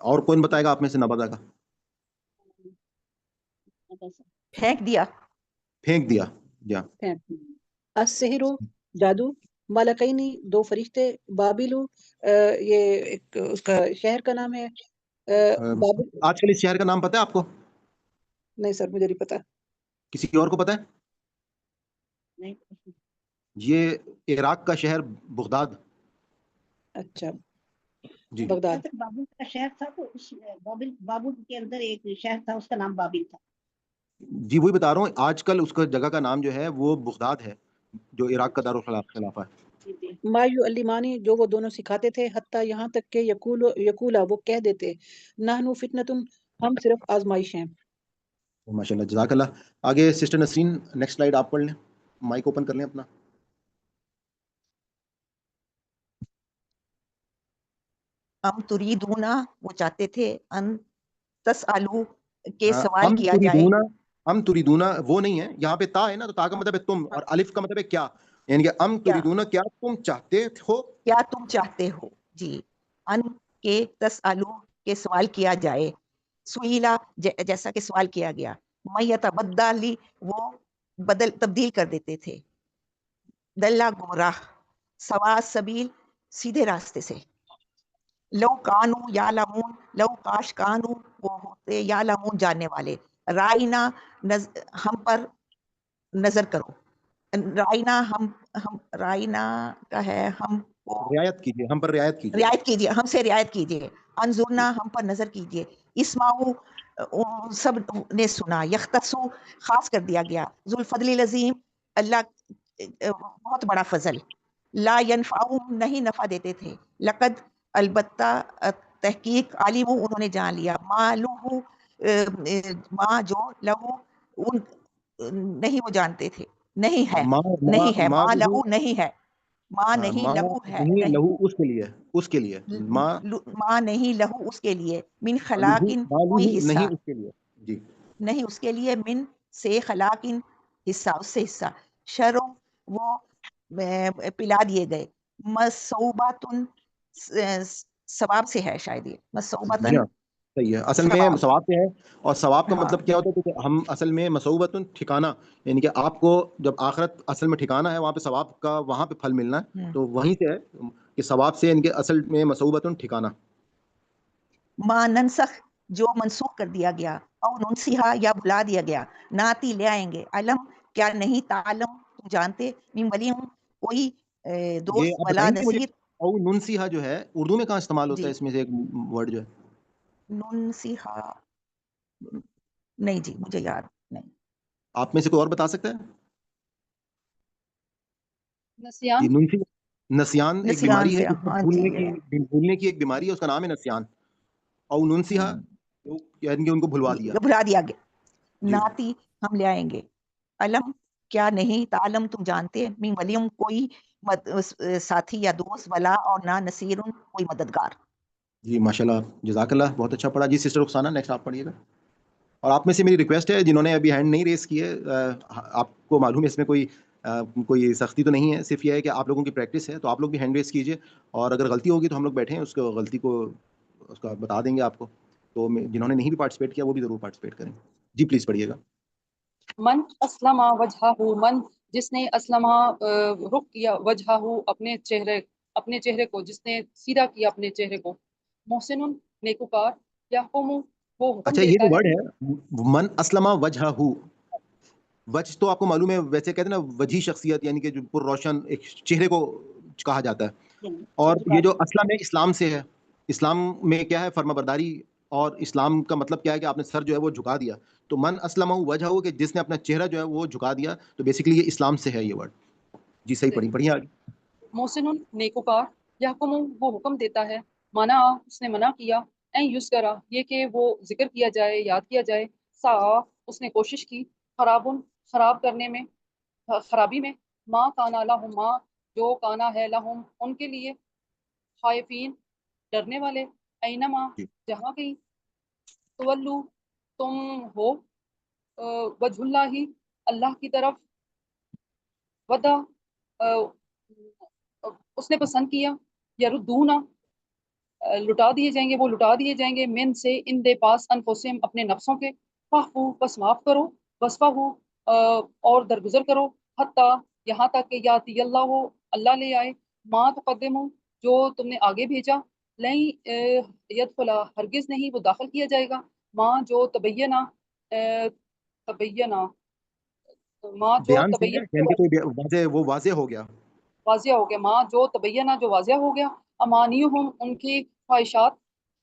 اور کون بتائے گا آپ میں سے نہ بتائے گا؟ پھینک دیا. پھینک دیا. یا السحر جادو، ملکینی دو فرشتے، بابلو یہ ایک اس کا شہر کا نام ہے بابل. آج کل اس شہر کا نام پتہ ہے آپ کو؟ نہیں سر مجھے نہیں پتا. کسی اور کو پتہ ہے؟ نہیں. یہ عراق کا شہر بغداد. اچھا جی بغداد. بابل کا شہر تھا تو اس بابل کے اندر ایک شہر تھا اس کا نام بابل تھا. جی وہی بتا رہا ہوں، آج کل اس کا جگہ کا نام جو ہے وہ بغداد ہے، جو عراق کا دارالخلافہ ہے. ما یعلمانی جو وہ دونوں سکھاتے تھے، حتیٰ یہاں تک کہ یقولا وہ کہہ دیتے، نحن فتنتن ہم صرف آزمائش ہیں. ماشاء اللہ، جزاک اللہ. آگے سسٹر نسرین نیکسٹ سلائیڈ آپ پڑھ لیں، مائک اوپن کر لیں اپنا. ام تریدونا وہ چاہتے تھے، ان تسالو کے ہاں، سوال کیا جائے. ہم تریدونا وہ نہیں ہے، یہاں پہ تا ہے نا، تو تا کا مطلب ہے تم، اور الف کا مطلب ہے کیا، یعنی کہ ام کیا تریدونا کیا تم چاہتے ہو. کیا تم چاہتے ہو. جی، ان کے تسالو کے سوال کیا جائے. سویلا جیسا کہ سوال کیا گیا. میتبدلی وہ تبدیل کر دیتے تھے. دلہ گمراہ، سوا سبیل سیدھے راستے سے. لو کانو یعلمون لو کاش کانو وہ ہوتے یعلمون جاننے والے. رائنا ہم پر نظر کرو. رائنا ہم رائنا کا ہے ہم کو رعایت کیجیے، ہم پر رعایت کیجیے. رعایت کیجیے، ہم سے رعایت کیجیے. انظرنا ہم پر نظر کیجیے. اسمعو سب نے سنا. یختصو خاص کر دیا گیا. ذوالفضل العظیم اللہ بہت بڑا فضل. لا ینفعہم نہیں نفع دیتے تھے. لقد البتہ تحقیق عالم انہوں نے جان لیا. ما لہو ما جو لہو ان نہیں وہ جانتے تھے، نہیں ہے نہیں ہے ما لہو نہیں ہے ماں نہیں ماں لہو ہے نہیں نہیں لہو اس کے لیے ماں ماں نہیں لہو اس کے لیے. من لہو خلاقن ماں کوئی لہو حصہ نہیں اس کے لیے. جی نہیں اس کے لیے. من سے خلاقن حصہ اس سے حصہ. شرو وہ پلا دیے گئے. مصوباتن ثواب سے ہے شاید یہ جی مصوبتن ہاں صحیح ہے، اصل میں ثواب سے ہے. اور ثواب کا مطلب کیا ہوتا ہے کہ ہم اصل میں مصوبۃ ٹھکانہ، یعنی کہ آپ کو جب آخرت اصل میں ٹھکانہ ہے، وہاں پہ ثواب کا وہاں پہ پھل ملنا ہے، تو وہیں سے ہے کہ ثواب سے ان کے اصل میں مصوبۃ ٹھکانہ. ما ننسخ جو منسوخ کر دیا گیا، او ننسیہا یا بھلا دیا گیا، ناتی لے آئیں گے. علم کیا نہیں، تعلم تم جانتے، من ولی کوئی یہ دوست آپ ولا بتائیں گے مجھے، نصیر. او ننسیہا جو ہے اردو میں کہاں استعمال ہوتا جی ہے؟ اس میں سے ایک ورڈ جو ہے ننسیہا نہیں جی مجھے یاد نہیں. آپ میں سے کوئی اور بتا سکتا ہے؟ نسیان. نسیان ایک نسیان بیماری ہے، سے جس میں ہاں جی بھولنے کی ایک بیماری ہے، اس کا نام ہے نسیان. او ننسیہا یعنی کہ ان کو بھلوا دیا. بھلا دیا گیا. جی ناتی ہم لے آئیں گے. علم کیا نہیں، تعلم تم جانتے، من ولیم کوئی ساتھی یا دوست، ولا اور نہ نصیر کوئی مددگار. جی ماشاء اللہ، جزاک اللہ، بہت اچھا پڑھا. جی سسٹر رخسانہ نیکسٹ آپ پڑھیے گا. اور آپ میں سے میری ریکویسٹ ہے جنہوں نے ابھی ہینڈ نہیں ریز کی ہے، آپ کو معلوم ہے اس میں کوئی سختی تو نہیں ہے، صرف یہ ہے کہ آپ لوگوں کی پریکٹس ہے، تو آپ لوگ بھی ہینڈ ریز کیجیے. اور اگر غلطی ہوگی تو ہم لوگ بیٹھے ہیں، اس کو غلطی کو اس کا بتا دیں گے آپ کو. تو جنہوں نے نہیں بھی پارٹیسپیٹ کیا وہ بھی ضرور پارٹیسپیٹ کریں. جی پلیز پڑھیے گا. من اسلم وجہہ، من جس نے اسلم رخ کیا، وجہہ اپنے چہرے کو، جس نے سیدھا کیا اپنے چہرے کو. محسن نیکوکار، یحکم وہ حکم اچھا، یہ دیتا جو ہے. ورڈ ہے من اسلم وجہہ، وجہ تو آپ کو معلوم ہے، ویسے کہتے ہیں نا وجہی شخصیت، یعنی کہ جو پر روشن ایک چہرے کو کہا جاتا ہے. اور یہ جو اسلم ہے اسلام سے ہے. اسلام میں کیا ہے؟ فرما برداری. اور اسلام کا مطلب کیا ہے کہ آپ نے سر جو ہے وہ جھکا دیا. تو من اسلم وجہ ہو کہ جس نے اپنا چہرہ جو ہے وہ جھکا دیا. تو بیسیکلی یہ اسلام سے ہے یہ ورڈ. جی صحیح پڑھیے آگے. محسن نیکوکار، یحکم وہ حکم دیتا ہے. منع اس نے منع کیا. این یوز کرا یہ کہ وہ ذکر کیا جائے، یاد کیا جائے. سا اس نے کوشش کی. خراب کرنے میں، خرابی میں. ماں کانا لہم ماں جو کانا ہے لہم ان کے لیے. خائفین ڈرنے والے. اینما جی جہاں کہیں. تولو تم ہو. وجہ اللہ اللہ کی طرف. ودا اس نے پسند کیا. یردونا لٹا دیے جائیں گے، وہ لٹا دیے جائیں گے، من سے ان دے پاس انفسہم اپنے نفسوں کے، فاعفو بس معاف کرو، وصفحوا اور درگزر کرو، حتیٰ یہاں تک کہ یاتی اللہ ہو اللہ لے آئے، ما تقدمو جو تم نے آگے بھیجا، لن یدخلا ہرگز نہیں وہ داخل کیا جائے گا، ما جو تبینہ تبینہ ما جو بیان سے ہے یعنی کہ تبینہ کوئی واضح، وہ واضح ہو گیا. واضح ہو گیا، ماں جو تبینہ جو واضح ہو گیا، امانیہم ان کی خواہشات،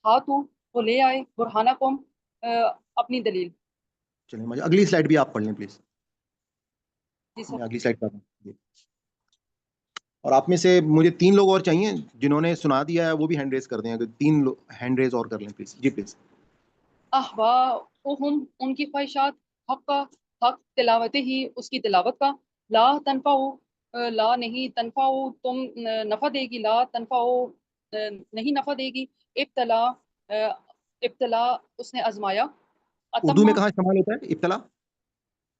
ہاتھوں وہ لے آئے، برہانکم اپنی دلیل. چلیں مجھے اگلی سلائڈ بھی آپ پڑھ لیں پلیز. جی سر. میں اگلی سلائڈ پر ہوں جی. اور آپ میں سے مجھے 3 لوگ اور چاہیے جنہوں نے سنا دیا ہے، وہ بھی ہینڈ ریز کر دیں. اگر 3 ہینڈ ریز اور کر لیں پلیز. G please. احواؤہم ان کی خواہشات، حق تلاوت ہی اس کی تلاوت کا، لا تنفعو لا نہیں، تنفعو تم نفع دے گی، لا تنفعو نہیں نفع دے گی، ابتلا ابتلا اس نے آزمایا، اردو میں اتما کہاں استعمال ہوتا ہے ابتلا؟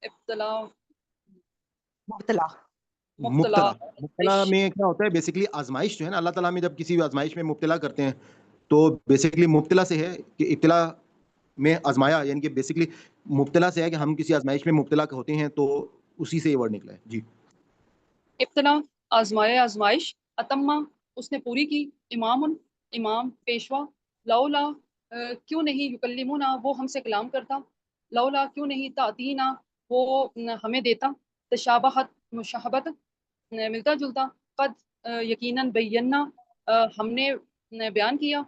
ابتلا مبتلا مبتلا مبتلا میں کیا ہوتا ہے بیسیکلی آزمائش جو ہے نا، اللہ تعالیٰ میں جب کسی آزمائش میں مبتلا کرتے ہیں تو بیسیکلی مبتلا سے ہے کہ ابتلا میں آزمایا، یعنی کہ بیسیکلی مبتلا سے ہے کہ ہم کسی آزمائش میں مبتلا ہوتے ہیں، تو اسی سے یہ ورڈ نکلا ہے. جی. ابتلا آزمایا آزمائش، اتما اس نے پوری کی، امام پیشوا، لولا کیوں نہیں، یکلمونا وہ ہم سے کلام کرتا، لولا کیوں نہیں، تعطینا وہ ہمیں دیتا، تشابہت مشابہت ملتا جلتا، قد یقیناً بینا ہم نے بیان کیا،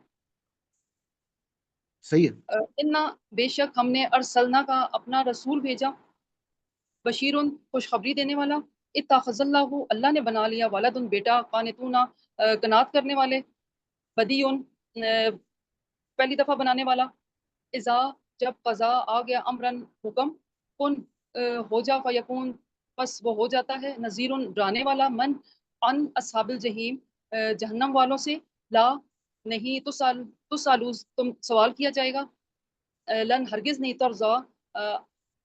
صحیح ہے. انا بے شک ہم نے ارسلنا کا اپنا رسول بھیجا، بشیرن خوشخبری دینے والا، اتخذ اللہ اللہ نے بنا لیا، ولدن بیٹا، قانتونا قنات کرنے والے، بدیون پہلی دفعہ بنانے والا، اذا جب قضا آ گیا، امرن حکم، کن ہو جا فیکون پس وہ ہو جاتا ہے، نذیر ڈرانے والا، من ان اصحاب الجحیم جہنم والوں سے، لا نہیں، تسالو تم سوال کیا جائے گا، لن ہرگز نہیں، ترضا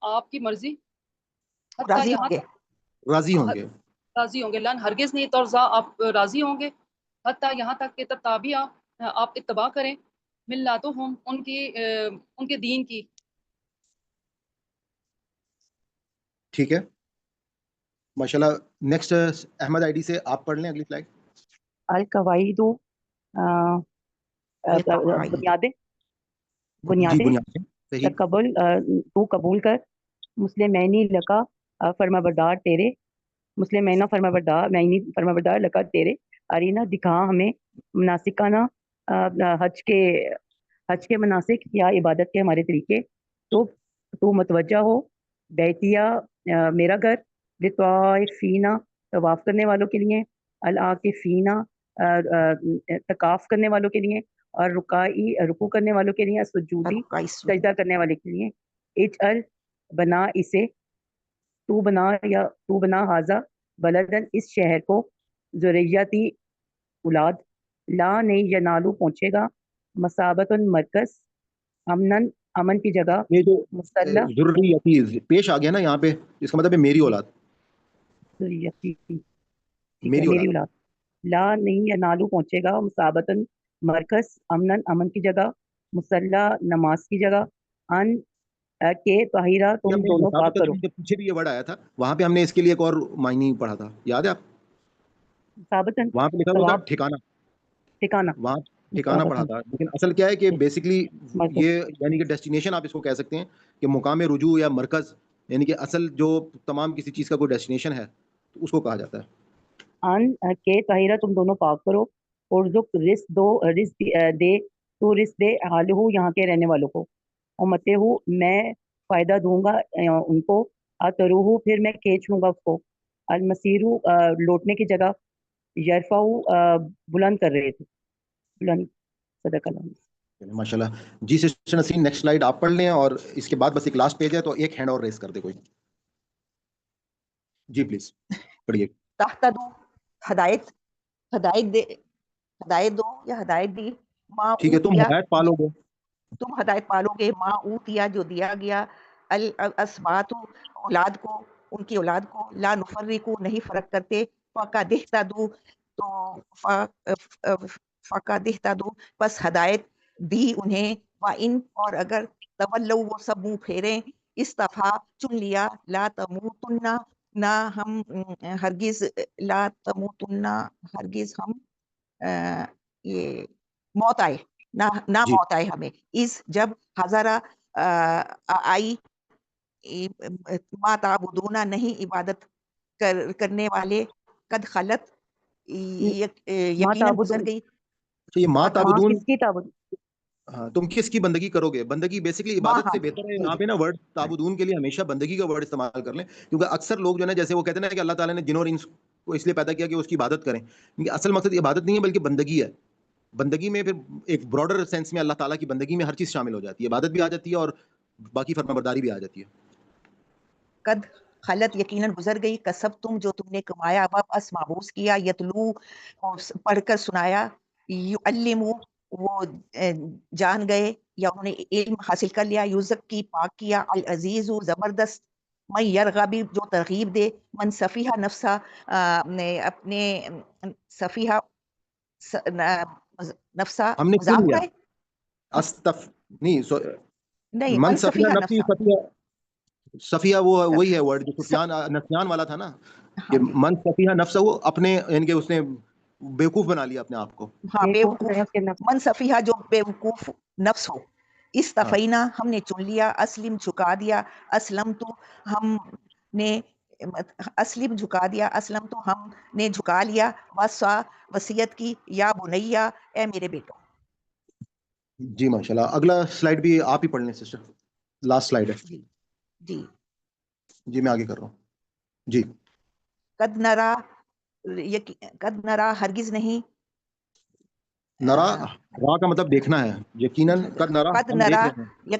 آپ کی مرضی، حتیٰ راضی یہاں ہوں گے، راضی ہوں گے. راضی ہوں گے، لن ہرگز نہیں، ترضا آپ راضی ہوں گے، حتیٰ یہاں تک کہ تتابعہ آپ اتباع کریں، ملاتہم ان کے دین کی. ٹھیک ہے ماشاءاللہ. نیکسٹ احمد آئی ڈی سے آپ پڑھ لیں اگلی سلائڈ. القواعد بنیادیں جی بنیادیں بنیاد سے صحیح. تقبل تو قبول کر، مسلمینی لکا فرما بردار تیرے، مسلمینہ فرما بردار، مینی فرما بردار لکا تیرے، ارینا دکھا ہمیں مناسکانہ حج کے مناسک یا عبادت کے ہمارے طریقے، تو متوجہ ہو بیتیا میرا گھر، لطوائفینہ طواف کرنے والوں کے لیے، العاکفینہ تکاف کرنے والوں کے لیے، اور رکوع کرنے والوں کے لیے، سجودی سجدہ کرنے والے کے لیے، اجعل بنا اسے، تو بنا حاضہ بلدن اس شہر کو، ذریتی اولاد، لا نہیں ینالو پہنچے گا، مسابت مرکز امن کی جگہ، یہ جو مسلح ضروری پیش آ گیا نا یہاں پہ، اس کا مطلب ہے میری اولاد. ذریتی، ٹھیک ہے، میری میری اولاد. اولاد، لا نہیں ینالو پہنچے گا، مسابتن مرکز امن کی جگہ، مسلح نماز کی جگہ، ان کے طاہرہ تم ہم نے دونوں پاک مسابقت کرو. میں جب پیچھے بھی یہ ورڈ آیا تھا، وہاں پہ ہم نے اس کے لیے ایک اور معنی پڑھا تھا، یاد ہے آپ؟ مسابتن وہاں پہ لکھا ہوا تھا ثواب ٹھکانہ، ٹھکانہ، وہاں ٹھکانہ پڑھا مسابتن تھا. لیکن اصل کیا ہے کہ بیسکلی مرکز، یہ یعنی کہ ڈیسٹینیشن آپ اس کو کہہ سکتے ہیں کہ مقام رجوع یا مرکز، یعنی کہ اصل جو تمام کسی چیز کا کوئی ڈیسٹینیشن ہے تو اس کو کہا جاتا ہے. ان کے طاہرہ تم دونوں پاک کرو، ارزق رزق دے تو رزق دے حالہ یہاں کے رہنے والوں کو، امتے ہوں میں فائدہ دوں گا ان کو، اتروہ پھر میں کھینچ لوں گا اس کو، المسیر لوٹنے کی جگہ، یرفع بلند کر رہے تھے، بلند، صدق اللہ. ماشاء اللہ. جی سسٹر نسرین نیکسٹ سلائڈ آپ پڑھ لیں، اور اس کے بعد بس ایک لاسٹ پیج ہے تو ایک ہینڈ اور ریز کر دے کوئی. جی پلیز پڑھیے. تحتدو ہدایت دو یا ہدایت دی، ما ٹھیک ہے، تم اوتیا ہدایت پالو گے. تم ہدایت پالو گے، ما اوتیا جو دیا گیا، الاسبات اولاد کو، ان کی اولاد کو، لا نفرقو نہیں فرق کرتے، فقد اہتدوا تو فقد اہتدوا پس ہدایت دی انہیں، وَإِن اور اگر تولوا وہ سب منہ پھیریں، استفا چن لیا، لا تموتن نہ ہم ہرگز، لا تموتن ہرگز ہم یہ موت آئے، نہ جی موت آئے ہمیں، اس جب حضرہ آئی، ما تعبدون نہیں عبادت کرنے والے، قد خلت ما یقیناً گزر تعبدون، گئی، تو یہ ماں ما ماں تعبدون، کس کی تعبد؟ ہاں تم کس کی بندگی کرو گے؟ بندگی بیسکلی ماں، عبادت ہاں سے جی بہتر ہے جی یہاں جی پہ نا ورڈ تعبدون کے لیے ہمیشہ بندگی کا ورڈ استعمال کر لیں، کیونکہ اکثر لوگ جو ہے نا جیسے وہ کہتے ہیں نا کہ اللہ تعالیٰ نے جن اور انس کو اس لیے پیدا کیا کہ اس کی عبادت کریں، کیونکہ اصل مقصد عبادت نہیں ہے بلکہ بندگی ہے. بندگی میں پھر ایک براڈر سینس میں اللہ تعالیٰ کی بندگی میں ہر چیز شامل ہو جاتی ہے، عبادت بھی آ جاتی ہے اور باقی فرما برداری بھی آ جاتی ہے. قد خلت یقیناً گزر گئی، کسب تم جو تم نے کمایا، وب اس مابوس کیا، یتلو اور پڑھ کر سنایا، یعلمو وہ جان گئے یا انہوں نے علم حاصل کر لیا، یوزک کی پاک کیا، العزیز زبردست، من یرغبی جو ترغیب دے، من سفیہ نفسا اپنے سفیہ نفسا ہم نے چن مذاق لیا ہے، استف نہیں نہیں من من سفیہ سفیہ نفسی، نفسا، صفیہ وہ وہی ہے ورڈ جو سفیان نسیان والا تھا نا، کہ ہاں جی من سفیہ نفس، وہ اپنے یعنی کہ اس نے بیوقوف بنا لیا اپنے آپ کو. ہاں بیوقوف بیوقوف، ہے اس کے نفس، من سفیہ جو بیوقوف نفس ہو، ہاں استفینا ہم نے چن لیا، اسلم جھکا دیا، اسلم تو ہم نے اسلم جھکا دیا، اسلم تو ہم نے جھکا لیا، وصا وصیت کی، یا بنیا اے میرے بیٹو. جی ماشاء اللہ. اگلا سلائڈ بھی آپ ہی پڑھ لیں سسٹر، لاسٹ سلائڈ ہے. جی جی. جی میں آگے کر رہا ہوں. جی قد نرا قد نرا ہرگز نہیں، نرا، را کا مطلب دیکھنا ہے، یقیناً قد نرا قد ہم دیکھ نرا رہے ہیں.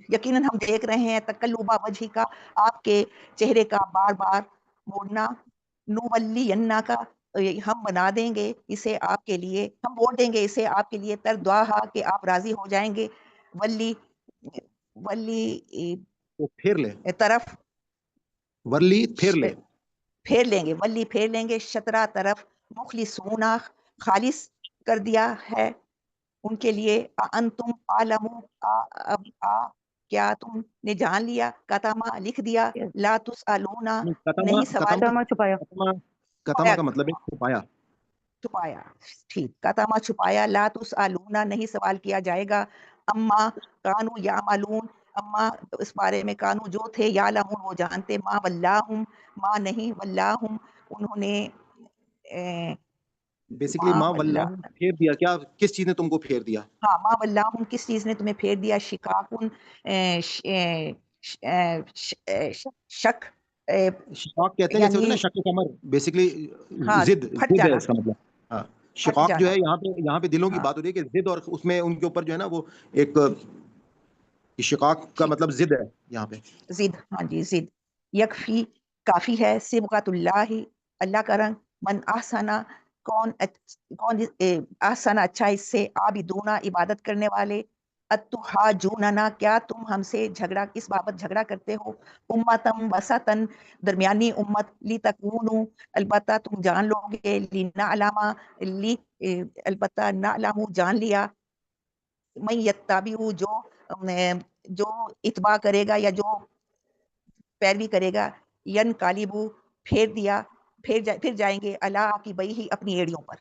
یقیناً ہم دیکھ رہے ہیں، تقلبہ وجہ کا آپ کے چہرے کا بار بار موڑنا، نولی کا ہم بنا دیں گے اسے آپ کے لیے، ہم موڑ دیں گے اسے آپ کے لیے، تردعا کہ آپ راضی ہو جائیں گے، ولی ولی تو پھیر لے، طرف ورلی پھیر لے. پھیر لیں گے، ولی پھیر لیں گے، شطرہ طرف، مخلصون خالص کر دیا ہے ان کے لیے، انتم عالمو کیا تم نے جان لیا، کتما لکھ دیا، لا تسألون کتما، نہیں سوال کتما چھپایا، کتما کا مطلب ہے چھپایا. چھپایا، ٹھیک، کتما چھپایا، لا تسألون نہیں سوال کیا جائے گا، اما کانو یعملون اما اس بارے میں، کانو جو تھے، یعلمون وہ جانتے، ما ولاہم ما نہیں، ولاہم انہوں نے بیسیکلی ما ماں ولا، واللہ پھیر دیا، کیا کس چیز نے تم کو پھیر دیا؟ ہاں ما ولاہم کس چیز نے تمہیں پھیر دیا، شکاکن شک شقاق کہتے ہیں جیسے ہوتا ہے نا یعنی شق کمر، بیسیکلی ہاں ضد، پھٹ ضد ہے جانا، اس کا مطلب. ہاں پھٹ شقاق جو جانا، ہے یہاں پہ دلوں کی ہاں بات ہو رہی ہے کہ ضد، اور اس میں ان کے اوپر جو ہے نا وہ ایک شقاق کا مطلب ضد ہے یہاں پہ. زد، ہاں جی زد، یکفی کافی ہے، صبغۃ اللہ اللہ کا رنگ، من احسنا کون احسن اچھا اس سے، عابدون عبادت کرنے والے، اتحاجوننا کیا تم ہم سے جھگڑا، کس بابت جھگڑا کرتے ہو، امتم وسطن درمیانی امت، لتکونوا البتہ تم جان لو گے، لنعلم لی البتہ نعلم جان لیا، من یتبع جو اتباع کرے گا یا جو پیروی کرے گا، ین کالبو پھیر دیا، پھر جائیں گے، اللہ کی بئی ہی اپنی ایڑیوں پر.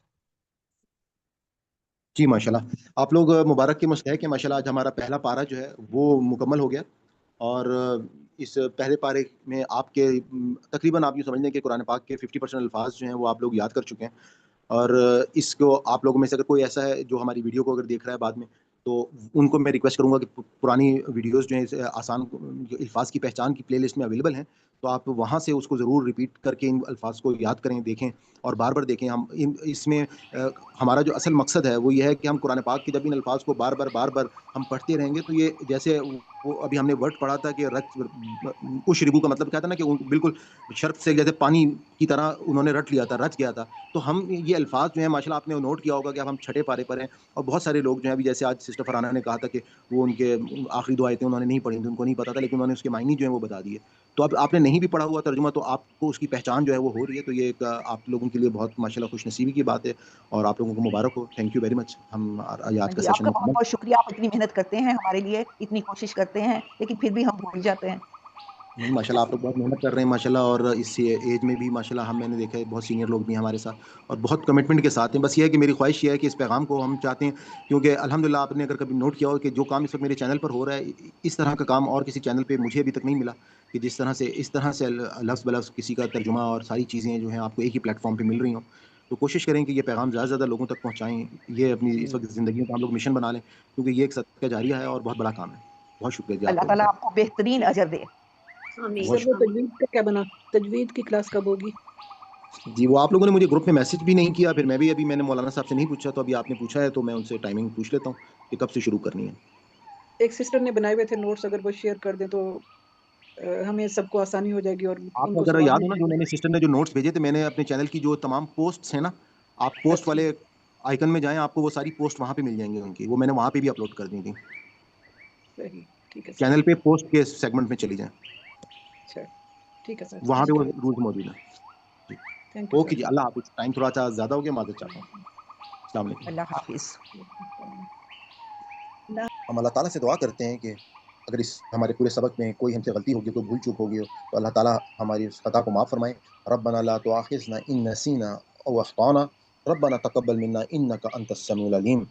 جی ماشاءاللہ. آپ لوگ مبارک کے مستحق ہیں ماشاءاللہ. آج ہمارا پہلا پارہ جو ہے وہ مکمل ہو گیا، اور اس پہلے پارے میں آپ کے تقریباً آپ یہ سمجھ لیں کہ قرآن پاک کے 50% الفاظ جو ہیں وہ آپ لوگ یاد کر چکے ہیں. اور اس کو آپ لوگوں میں سے اگر کوئی ایسا ہے جو ہماری ویڈیو کو اگر دیکھ رہا ہے بعد میں، تو ان کو میں ریکویسٹ کروں گا کہ پرانی ویڈیوز جو ہیں آسان الفاظ کی پہچان کی پلے لسٹ میں اویلیبل ہیں، تو آپ وہاں سے اس کو ضرور ریپیٹ کر کے ان الفاظ کو یاد کریں، دیکھیں اور بار بار دیکھیں. ہم اس میں ہمارا جو اصل مقصد ہے وہ یہ ہے کہ ہم قرآن پاک کے جب ان الفاظ کو بار بار ہم پڑھتے رہیں گے، تو یہ جیسے وہ ابھی ہم نے ورڈ پڑھا تھا کہ اشربو کا مطلب کیا تھا نا، کہ بالکل شرط سے جیسے پانی کی طرح انہوں نے رٹ لیا تھا، رچ گیا تھا. تو ہم یہ الفاظ جو ہیں ماشاءاللہ آپ نے نوٹ کیا ہوگا کہ اب ہم چھٹے پارے پر ہیں، اور بہت سارے لوگ جو ہیں ابھی جیسے آج سسٹر فرحانہ نے کہا تھا کہ وہ ان کے آخری دو آیتیں انہوں نے نہیں پڑھی تھیں، ان کو نہیں پتا تھا، لیکن انہوں نے اس کے معنی جو ہیں وہ بتا دیے. تو اب آپ نے نہیں بھی پڑھا ہوا ترجمہ تو آپ کو اس کی پہچان جو ہے وہ ہو رہی ہے، تو یہ ایک آپ لوگوں کے لیے بہت ماشاءاللہ خوش نصیبی کی بات ہے، اور آپ لوگوں کو مبارک ہو. Thank you very much. ہم آج کا جی آپ سیشن کا بہت بہت شکریہ. آپ اتنی محنت کرتے ہیں ہمارے لیے، اتنی کوشش کرتے ہیں، لیکن پھر بھی ہم بھول جاتے ہیں. نہیں ماشاءاللہ آپ لوگ بہت محنت کر رہے ہیں ماشاءاللہ، اور اس ایج میں بھی ماشاءاللہ میں نے دیکھا ہے بہت سینئر لوگ بھی ہیں ہمارے ساتھ اور بہت کمٹمنٹ کے ساتھ ہیں. بس یہ ہے کہ میری خواہش یہ ہے کہ اس پیغام کو ہم چاہتے ہیں، کیونکہ الحمدللہ آپ نے اگر کبھی نوٹ کیا ہو کہ جو کام اس وقت میرے چینل پر ہو رہا ہے، اس طرح کا کام اور کسی چینل پہ مجھے ابھی تک نہیں ملا کہ اس طرح سے لفظ بلفظ کسی کا ترجمہ اور ساری چیزیں جو ہیں آپ کو ایک ہی پلیٹ فارم پہ مل رہی ہوں. تو کوشش کریں کہ یہ پیغام زیادہ سے زیادہ لوگوں تک پہنچائیں. یہ اپنی اس وقت زندگی میں ہم لوگ مشن بنا لیں، کیونکہ یہ ایک صدقہ جاریہ ہے اور بہت بڑا کام ہے. بہت شکریہ جی آپ اللہ لوگوں تعالیٰ کا. آپ کو بہترین اجر دے. آمین بہت سر وہ آمین. تجوید کا کیا بنا؟ تجوید کی کلاس کب ہوگی؟ جی وہ آپ لوگوں نے مجھے گروپ میں میسج بھی نہیں کیا، پھر میں نے مولانا صاحب سے نہیں پوچھا، تو ابھی آپ نے پوچھا ہے تو میں ان سے ٹائمنگ پوچھ لیتا ہوں کہ کب سے شروع کرنی ہے. ایک سسٹر نے بنائے ہوئے تھے نوٹس، اگر وہ شیئر کر دیں تو ہمیں سب کو آسانی ہو جائے گی اور آپ ان کو کو اگر ثواب یاد ہو نا، ملے جو گا. میں نے سسٹر نے جو نوٹس بھیجے تھے، میں نے اپنے چینل کی جو تمام پوسٹس ہیں نا، آپ پوسٹ اچھا والے آئکن میں جائیں، آپ کو وہ ساری پوسٹ وہاں پہ مل جائیں گی ان کی، وہ میں نے وہاں پہ بھی اپلوڈ کر دی تھی. صحیح، ٹھیک ہے سر. چینل پہ پوسٹ کے سیگمنٹ میں چلی جائیں، اچھا ٹھیک ہے سر. وہاں پہ وہ تھینک رولز موجود ہیں. جی یو اوکے سر. جی، اللہ حافظ. ٹائم تھوڑا سا زیادہ ہو گیا، معذرت چاہتا ہوں. السلام علیکم. اللہ حافظ. ہم اللہ تعالیٰ سے دعا کرتے ہیں کہ اگر اس ہمارے پورے سبق میں کوئی ہم سے غلطی ہوگی، کوئی بھول چوک ہوگی تو اللہ تعالیٰ ہماری اس خطا کو معاف فرمائے. ربنا لا تؤاخذنا ان نسینا او اخطانا ربنا تقبل منا انك انت السميع العليم.